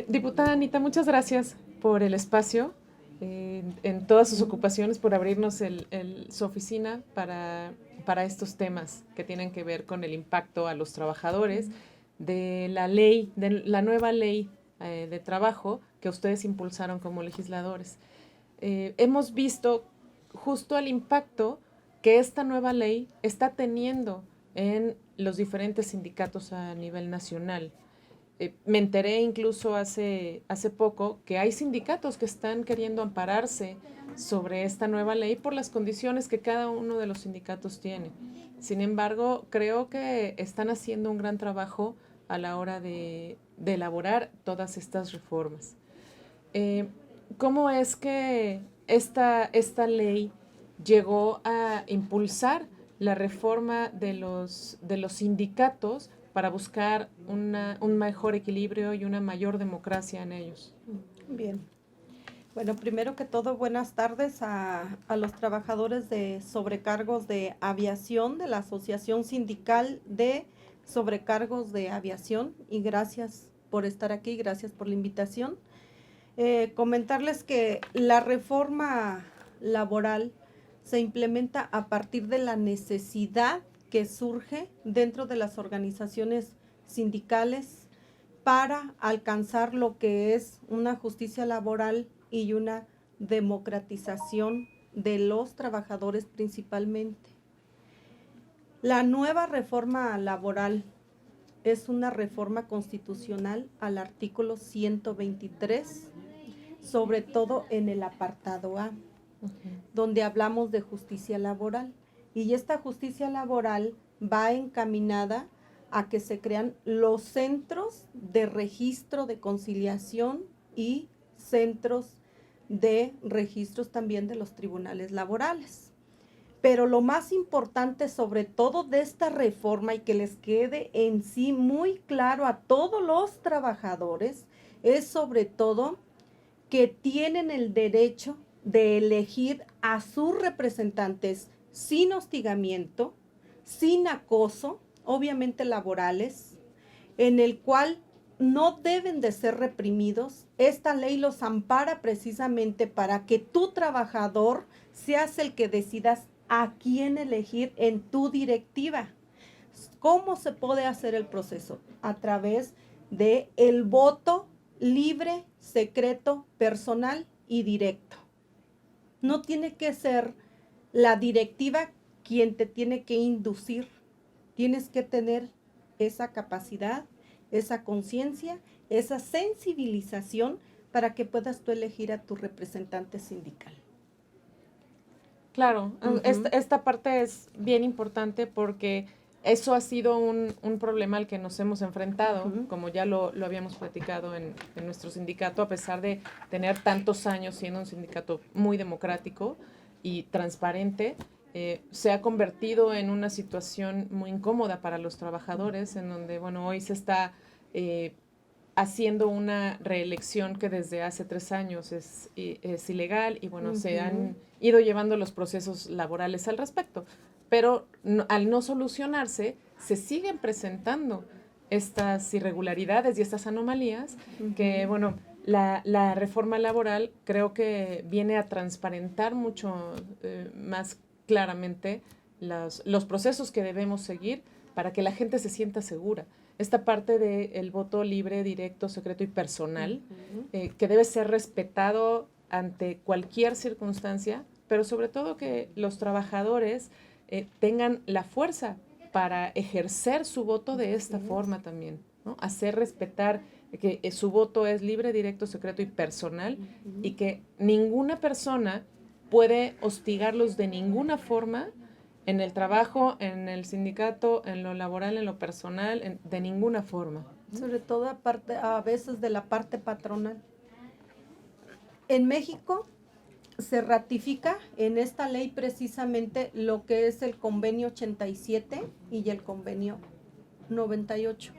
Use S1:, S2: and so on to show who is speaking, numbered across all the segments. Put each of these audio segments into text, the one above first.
S1: Diputada Anita, muchas gracias por el espacio, en todas sus ocupaciones, por abrirnos su oficina para estos temas que tienen que ver con el impacto a los trabajadores de la nueva ley de trabajo que ustedes impulsaron como legisladores. Hemos visto justo el impacto que esta nueva ley está teniendo en los diferentes sindicatos a nivel nacional. Me enteré incluso hace poco que hay sindicatos que están queriendo ampararse sobre esta nueva ley por las condiciones que cada uno de los sindicatos tiene. Sin embargo, creo que están haciendo un gran trabajo a la hora de elaborar todas estas reformas. ¿Cómo es que esta ley llegó a impulsar la reforma de los sindicatos para buscar un mejor equilibrio y una mayor democracia en ellos?
S2: Bien. Bueno, primero que todo, buenas tardes a los trabajadores de sobrecargos de aviación de la Asociación Sindical de Sobrecargos de Aviación, y gracias por estar aquí, gracias por la invitación. Comentarles que la reforma laboral se implementa a partir de la necesidad que surge dentro de las organizaciones sindicales para alcanzar lo que es una justicia laboral y una democratización de los trabajadores principalmente. La nueva reforma laboral es una reforma constitucional al artículo 123, sobre todo en el apartado A, donde hablamos de justicia laboral. Y esta justicia laboral va encaminada a que se crean los centros de registro de conciliación y centros de registros también de los tribunales laborales. Pero lo más importante sobre todo de esta reforma, y que les quede en sí muy claro a todos los trabajadores, es sobre todo que tienen el derecho de elegir a sus representantes sin hostigamiento, sin acoso, obviamente laborales, en el cual no deben de ser reprimidos. Esta ley los ampara precisamente para que tu trabajador seas el que decidas a quién elegir en tu directiva. ¿Cómo se puede hacer el proceso? A través de el voto libre, secreto, personal y directo. No tiene que ser la directiva quien te tiene que inducir. Tienes que tener esa capacidad, esa conciencia, esa sensibilización para que puedas tú elegir a tu representante sindical.
S1: Claro, esta parte es bien importante porque eso ha sido un problema al que nos hemos enfrentado, como ya lo habíamos platicado en nuestro sindicato, a pesar de tener tantos años siendo un sindicato muy democrático y transparente. Se ha convertido en una situación muy incómoda para los trabajadores, en donde, bueno, hoy se está haciendo una reelección que desde hace 3 años es ilegal, y bueno, se han ido llevando los procesos laborales al respecto. Pero al no solucionarse, se siguen presentando estas irregularidades y estas anomalías que, bueno, la reforma laboral creo que viene a transparentar mucho más claramente los procesos que debemos seguir para que la gente se sienta segura. Esta parte del voto libre, directo, secreto y personal, que debe ser respetado ante cualquier circunstancia, pero sobre todo que los trabajadores tengan la fuerza para ejercer su voto de esta forma también, ¿no? Hacer respetar que su voto es libre, directo, secreto y personal, y que ninguna persona puede hostigarlos de ninguna forma en el trabajo, en el sindicato, en lo laboral, en lo personal, de ninguna forma.
S2: Sobre todo a veces de la parte patronal. En México se ratifica en esta ley precisamente lo que es el convenio 87 y el convenio 98.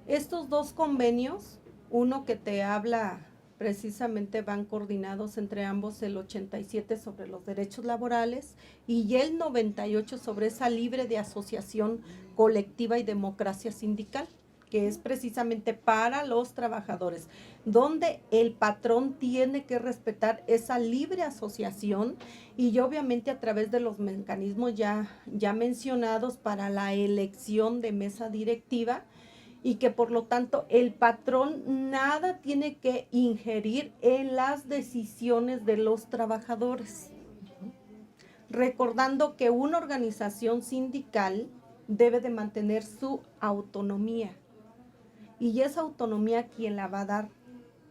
S2: Estos dos convenios, uno que te habla precisamente, van coordinados entre ambos, el 87 sobre los derechos laborales y el 98 sobre esa libre de asociación colectiva y democracia sindical. que es precisamente para los trabajadores, donde el patrón tiene que respetar esa libre asociación y obviamente a través de los mecanismos ya mencionados para la elección de mesa directiva, y que por lo tanto el patrón nada tiene que ingerir en las decisiones de los trabajadores. Recordando que una organización sindical debe de mantener su autonomía. Y esa autonomía, quien la va a dar,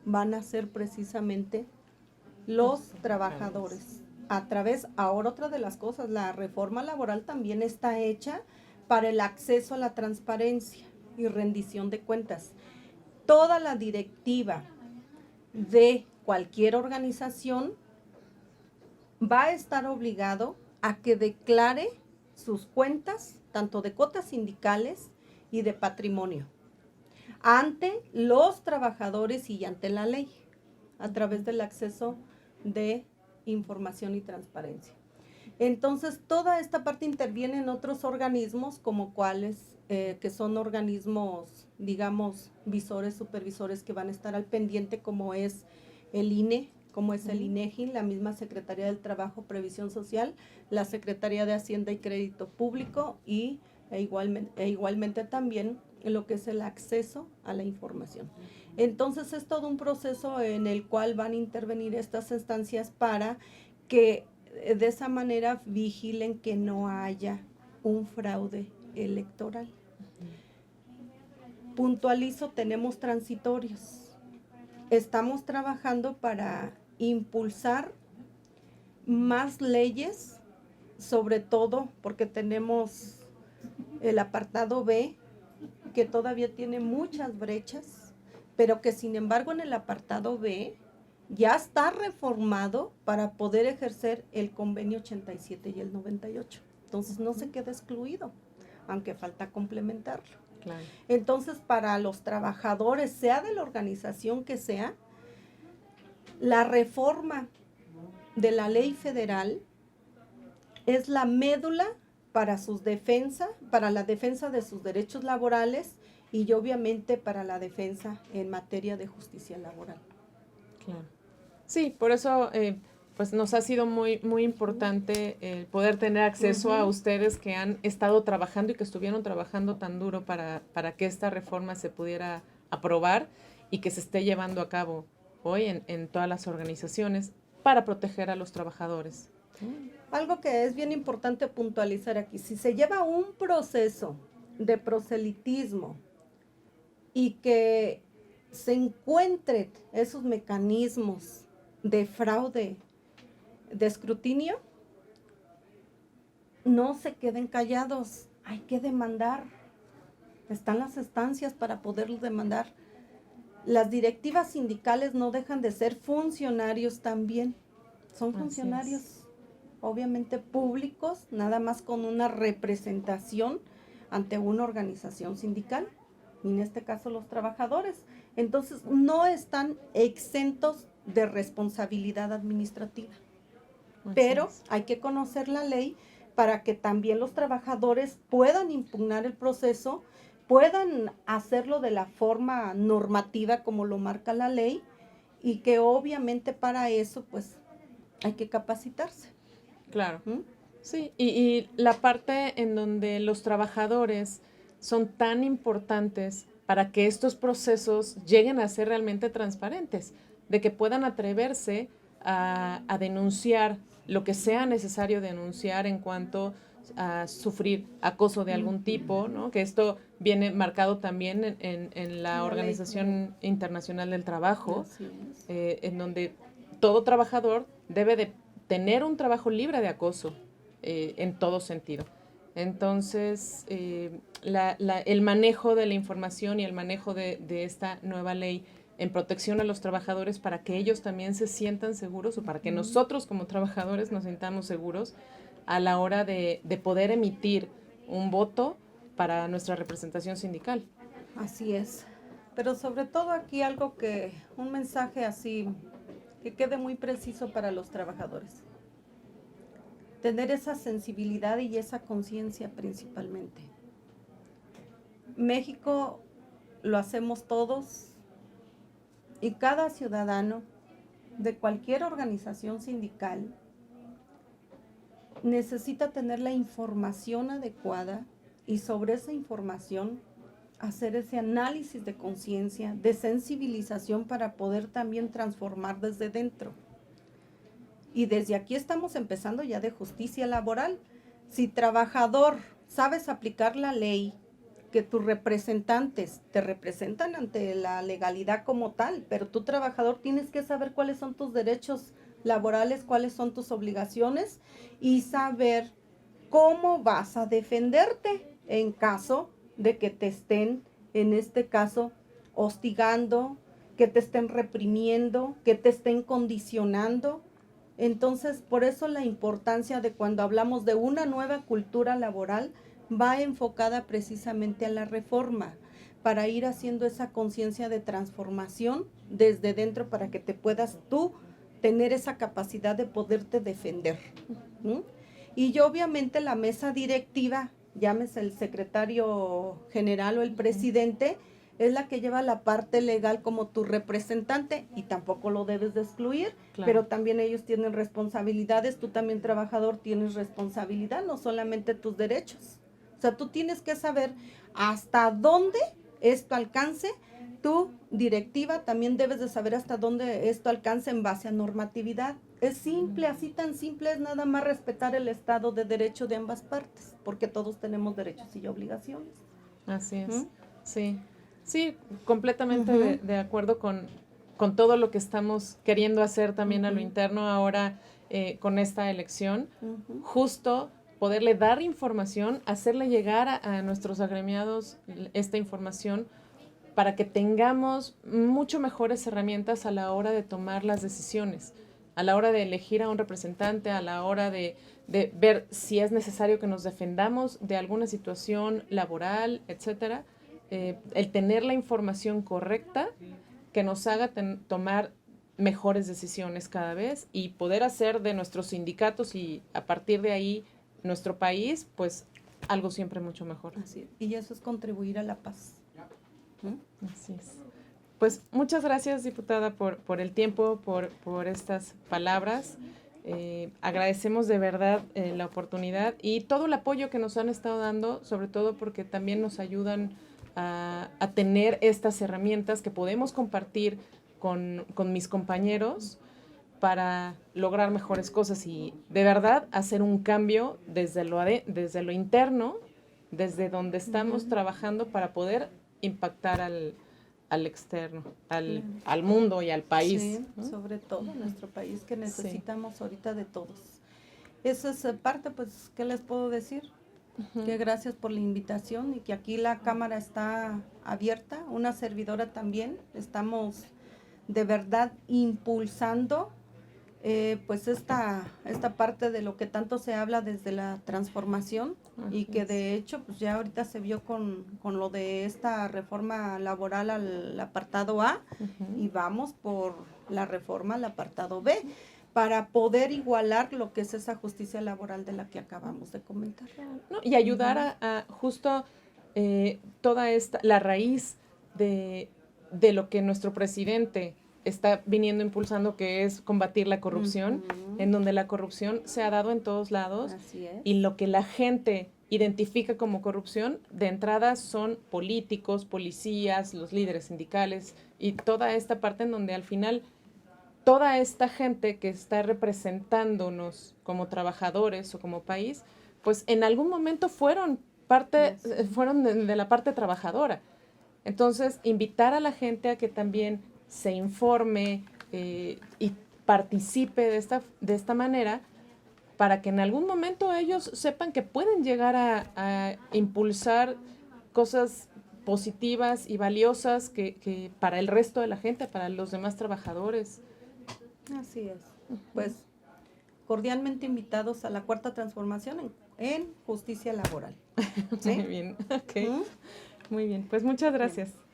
S2: van a ser precisamente los trabajadores. A través, ahora otra de las cosas, la reforma laboral también está hecha para el acceso a la transparencia y rendición de cuentas. Toda la directiva de cualquier organización va a estar obligado a que declare sus cuentas, tanto de cuotas sindicales y de patrimonio, ante los trabajadores y ante la ley, a través del acceso de información y transparencia. Entonces, toda esta parte interviene en otros organismos, como cuáles, que son organismos, digamos, visores, supervisores, que van a estar al pendiente, como es el INE, como es el INEGI, la misma Secretaría del Trabajo, Previsión Social, la Secretaría de Hacienda y Crédito Público e igualmente también lo que es el acceso a la información. Entonces es todo un proceso en el cual van a intervenir estas instancias para que de esa manera vigilen que no haya un fraude electoral. Puntualizo, tenemos transitorios. Estamos trabajando para impulsar más leyes, sobre todo porque tenemos el apartado B, que todavía tiene muchas brechas, pero que sin embargo en el apartado B ya está reformado para poder ejercer el convenio 87 y el 98. Entonces no se queda excluido, aunque falta complementarlo.
S1: Claro.
S2: Entonces, para los trabajadores, sea de la organización que sea, la reforma de la ley federal es la médula para sus defensa, para la defensa de sus derechos laborales y obviamente para la defensa en materia de justicia laboral.
S1: Claro. Sí, por eso pues nos ha sido muy, muy importante poder tener acceso a ustedes que han estado trabajando y que estuvieron trabajando tan duro para que esta reforma se pudiera aprobar y que se esté llevando a cabo hoy en todas las organizaciones para proteger a los trabajadores.
S2: Algo que es bien importante puntualizar aquí, si se lleva un proceso de proselitismo y que se encuentren esos mecanismos de fraude, de escrutinio, no se queden callados, hay que demandar. Están las instancias para poderlos demandar. Las directivas sindicales no dejan de ser funcionarios también. Son funcionarios, obviamente públicos, nada más con una representación ante una organización sindical, y en este caso los trabajadores. Entonces, no están exentos de responsabilidad administrativa. Pero hay que conocer la ley para que también los trabajadores puedan impugnar el proceso, puedan hacerlo de la forma normativa como lo marca la ley, y que obviamente para eso pues hay que capacitarse.
S1: Claro. Sí, y la parte en donde los trabajadores son tan importantes para que estos procesos lleguen a ser realmente transparentes, de que puedan atreverse a denunciar lo que sea necesario denunciar en cuanto a sufrir acoso de algún tipo, ¿no? Que esto viene marcado también en la Organización Internacional del Trabajo, en donde todo trabajador debe de tener un trabajo libre de acoso en todo sentido. Entonces, el manejo de la información y el manejo de esta nueva ley en protección a los trabajadores para que ellos también se sientan seguros o para que nosotros como trabajadores nos sintamos seguros a la hora de poder emitir un voto para nuestra representación sindical.
S2: Así es. Pero sobre todo aquí un mensaje así que quede muy preciso para los trabajadores. Tener esa sensibilidad y esa conciencia principalmente. México lo hacemos todos y cada ciudadano de cualquier organización sindical necesita tener la información adecuada y sobre esa información hacer ese análisis de conciencia, de sensibilización para poder también transformar desde dentro. Y desde aquí estamos empezando ya de justicia laboral. Si trabajador sabes aplicar la ley, que tus representantes te representan ante la legalidad como tal, pero tú trabajador tienes que saber cuáles son tus derechos laborales, cuáles son tus obligaciones y saber cómo vas a defenderte en caso de que te estén, en este caso, hostigando, que te estén reprimiendo, que te estén condicionando. Entonces, por eso la importancia de cuando hablamos de una nueva cultura laboral va enfocada precisamente a la reforma, para ir haciendo esa conciencia de transformación desde dentro para que te puedas tú tener esa capacidad de poderte defender. ¿Mm? Y obviamente la mesa directiva, llámese el secretario general o el presidente, es la que lleva la parte legal como tu representante y tampoco lo debes de excluir, claro. Pero también ellos tienen responsabilidades, tú también trabajador tienes responsabilidad, no solamente tus derechos. O sea, tú tienes que saber hasta dónde es tu alcance, tu directiva también debes de saber hasta dónde es tu alcance en base a normatividad. Es simple, así tan simple es nada más respetar el Estado de Derecho de ambas partes, porque todos tenemos derechos y obligaciones.
S1: Así es, sí. Sí, completamente de acuerdo con todo lo que estamos queriendo hacer también a lo interno ahora con esta elección. Justo poderle dar información, hacerle llegar a nuestros agremiados esta información para que tengamos mucho mejores herramientas a la hora de tomar las decisiones, a la hora de elegir a un representante, a la hora de ver si es necesario que nos defendamos de alguna situación laboral, etcétera. El tener la información correcta que nos haga tomar mejores decisiones cada vez y poder hacer de nuestros sindicatos y a partir de ahí nuestro país, pues algo siempre mucho mejor.
S2: Así es. Y eso es contribuir a la paz.
S1: Así es. Pues muchas gracias, diputada, por el tiempo, por estas palabras. Agradecemos de verdad la oportunidad y todo el apoyo que nos han estado dando, sobre todo porque también nos ayudan a tener estas herramientas que podemos compartir con mis compañeros para lograr mejores cosas y de verdad hacer un cambio desde lo interno, desde donde estamos trabajando para poder impactar al externo, al mundo y al país.
S2: Sí, ¿no? Sobre todo nuestro país que necesitamos ahorita de todos. Eso es parte, pues, ¿qué les puedo decir? Que gracias por la invitación y que aquí la cámara está abierta, una servidora también, estamos de verdad impulsando pues esta parte de lo que tanto se habla desde la transformación y que de hecho pues ya ahorita se vio con lo de esta reforma laboral al apartado A y vamos por la reforma al apartado B para poder igualar lo que es esa justicia laboral de la que acabamos de comentar.
S1: ¿No? Y ayudar a justo toda la raíz de lo que nuestro presidente está viniendo impulsando, que es combatir la corrupción, en donde la corrupción se ha dado en todos lados.
S2: Así es.
S1: Y lo que la gente identifica como corrupción, de entrada son políticos, policías, los líderes sindicales y toda esta parte en donde al final toda esta gente que está representándonos como trabajadores o como país, pues en algún momento fueron de la parte trabajadora. Entonces, invitar a la gente a que también se informe y participe de esta manera para que en algún momento ellos sepan que pueden llegar a impulsar cosas positivas y valiosas que para el resto de la gente, para los demás trabajadores.
S2: Así es. Pues cordialmente invitados a la Cuarta Transformación en Justicia Laboral. ¿Sí?
S1: Muy bien, ok. Muy bien, pues muchas gracias. Bien.